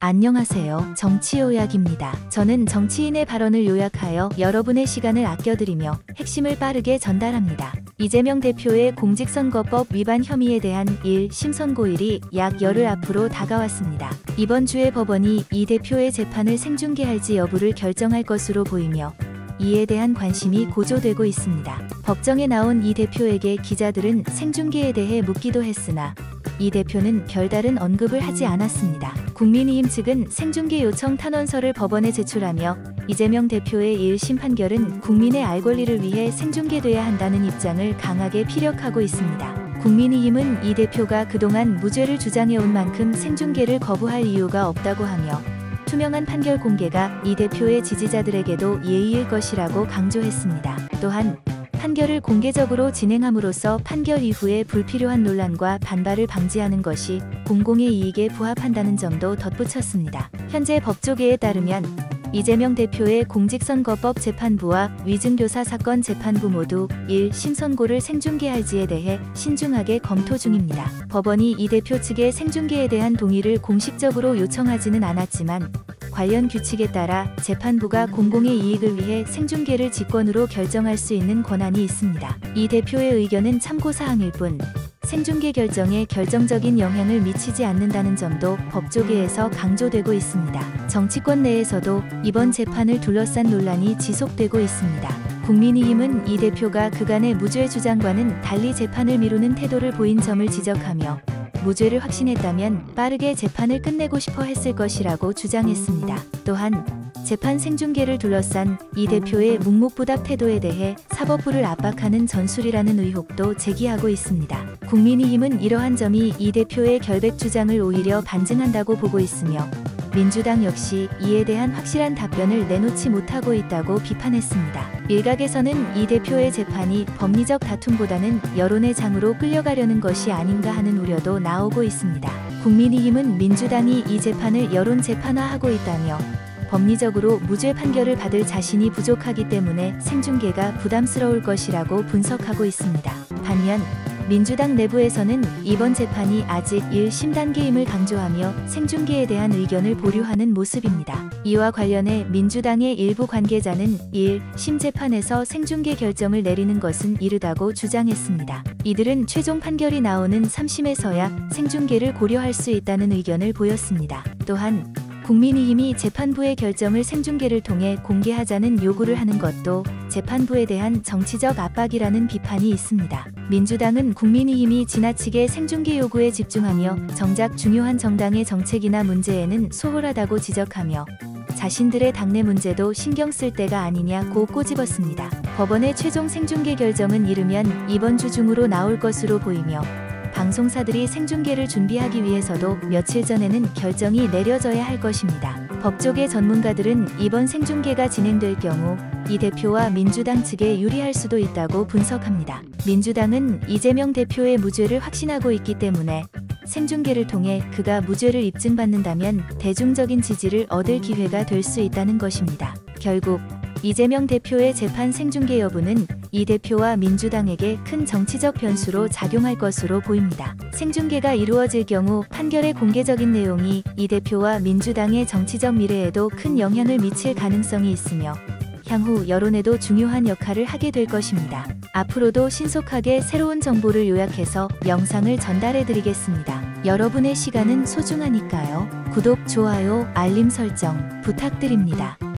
안녕하세요. 정치요약입니다. 저는 정치인의 발언을 요약하여 여러분의 시간을 아껴드리며 핵심을 빠르게 전달합니다. 이재명 대표의 공직선거법 위반 혐의에 대한 1심 선고일이 약 열흘 앞으로 다가왔습니다. 이번 주에 법원이 이 대표의 재판을 생중계할지 여부를 결정할 것으로 보이며 이에 대한 관심이 고조되고 있습니다. 법정에 나온 이 대표에게 기자들은 생중계에 대해 묻기도 했으나 이 대표는 별다른 언급을 하지 않았습니다. 국민의힘 측은 생중계 요청 탄원서를 법원에 제출하며 이재명 대표의 1심 판결은 국민의 알 권리를 위해 생중계돼야 한다는 입장을 강하게 피력하고 있습니다. 국민의힘은 이 대표가 그동안 무죄를 주장해온 만큼 생중계를 거부할 이유가 없다고 하며 투명한 판결 공개가 이 대표의 지지자들에게도 예의일 것이라고 강조했습니다. 또한 판결을 공개적으로 진행함으로써 판결 이후에 불필요한 논란과 반발을 방지하는 것이 공공의 이익에 부합한다는 점도 덧붙였습니다. 현재 법조계에 따르면 이재명 대표의 공직선거법 재판부와 위증교사 사건 재판부 모두 1심 선고를 생중계할지에 대해 신중하게 검토 중입니다. 법원이 이 대표 측의 생중계에 대한 동의를 공식적으로 요청하지는 않았지만 관련 규칙에 따라 재판부가 공공의 이익을 위해 생중계를 직권으로 결정할 수 있는 권한이 있습니다. 이 대표의 의견은 참고사항일 뿐 생중계 결정에 결정적인 영향을 미치지 않는다는 점도 법조계에서 강조되고 있습니다. 정치권 내에서도 이번 재판을 둘러싼 논란이 지속되고 있습니다. 국민의힘은 이 대표가 그간의 무죄 주장과는 달리 재판을 미루는 태도를 보인 점을 지적하며 무죄를 확신했다면 빠르게 재판을 끝내고 싶어 했을 것이라고 주장했습니다. 또한 재판 생중계를 둘러싼 이 대표의 묵묵부답 태도에 대해 사법부를 압박하는 전술이라는 의혹도 제기하고 있습니다. 국민의힘은 이러한 점이 이 대표의 결백 주장을 오히려 반증한다고 보고 있으며 민주당 역시 이에 대한 확실한 답변을 내놓지 못하고 있다고 비판했습니다. 일각에서는 이 대표의 재판이 법리적 다툼보다는 여론의 장으로 끌려가려는 것이 아닌가 하는 우려도 나오고 있습니다. 국민의힘은 민주당이 이 재판을 여론 재판화하고 있다며 법리적으로 무죄 판결을 받을 자신이 부족하기 때문에 생중계가 부담스러울 것이라고 분석하고 있습니다. 반면 민주당 내부에서는 이번 재판이 아직 1심 단계임을 강조하며 생중계에 대한 의견을 보류하는 모습입니다. 이와 관련해 민주당의 일부 관계자는 1심 재판에서 생중계 결정을 내리는 것은 이르다고 주장했습니다. 이들은 최종 판결이 나오는 3심에서야 생중계를 고려할 수 있다는 의견을 보였습니다. 또한 국민의힘이 재판부의 결정을 생중계를 통해 공개하자는 요구를 하는 것도 재판부에 대한 정치적 압박이라는 비판이 있습니다. 민주당은 국민의힘이 지나치게 생중계 요구에 집중하며 정작 중요한 정당의 정책이나 문제에는 소홀하다고 지적하며 자신들의 당내 문제도 신경 쓸 때가 아니냐고 꼬집었습니다. 법원의 최종 생중계 결정은 이르면 이번 주 중으로 나올 것으로 보이며 방송사들이 생중계를 준비하기 위해서도 며칠 전에는 결정이 내려져야 할 것입니다. 법조계 전문가들은 이번 생중계가 진행될 경우 이 대표와 민주당 측에 유리할 수도 있다고 분석합니다. 민주당은 이재명 대표의 무죄를 확신하고 있기 때문에 생중계를 통해 그가 무죄를 입증받는다면 대중적인 지지를 얻을 기회가 될 수 있다는 것입니다. 결국 이재명 대표의 재판 생중계 여부는 이 대표와 민주당에게 큰 정치적 변수로 작용할 것으로 보입니다. 생중계가 이루어질 경우 판결의 공개적인 내용이 이 대표와 민주당의 정치적 미래에도 큰 영향을 미칠 가능성이 있으며 향후 여론에도 중요한 역할을 하게 될 것입니다. 앞으로도 신속하게 새로운 정보를 요약해서 영상을 전달해드리겠습니다. 여러분의 시간은 소중하니까요. 구독, 좋아요, 알림 설정 부탁드립니다.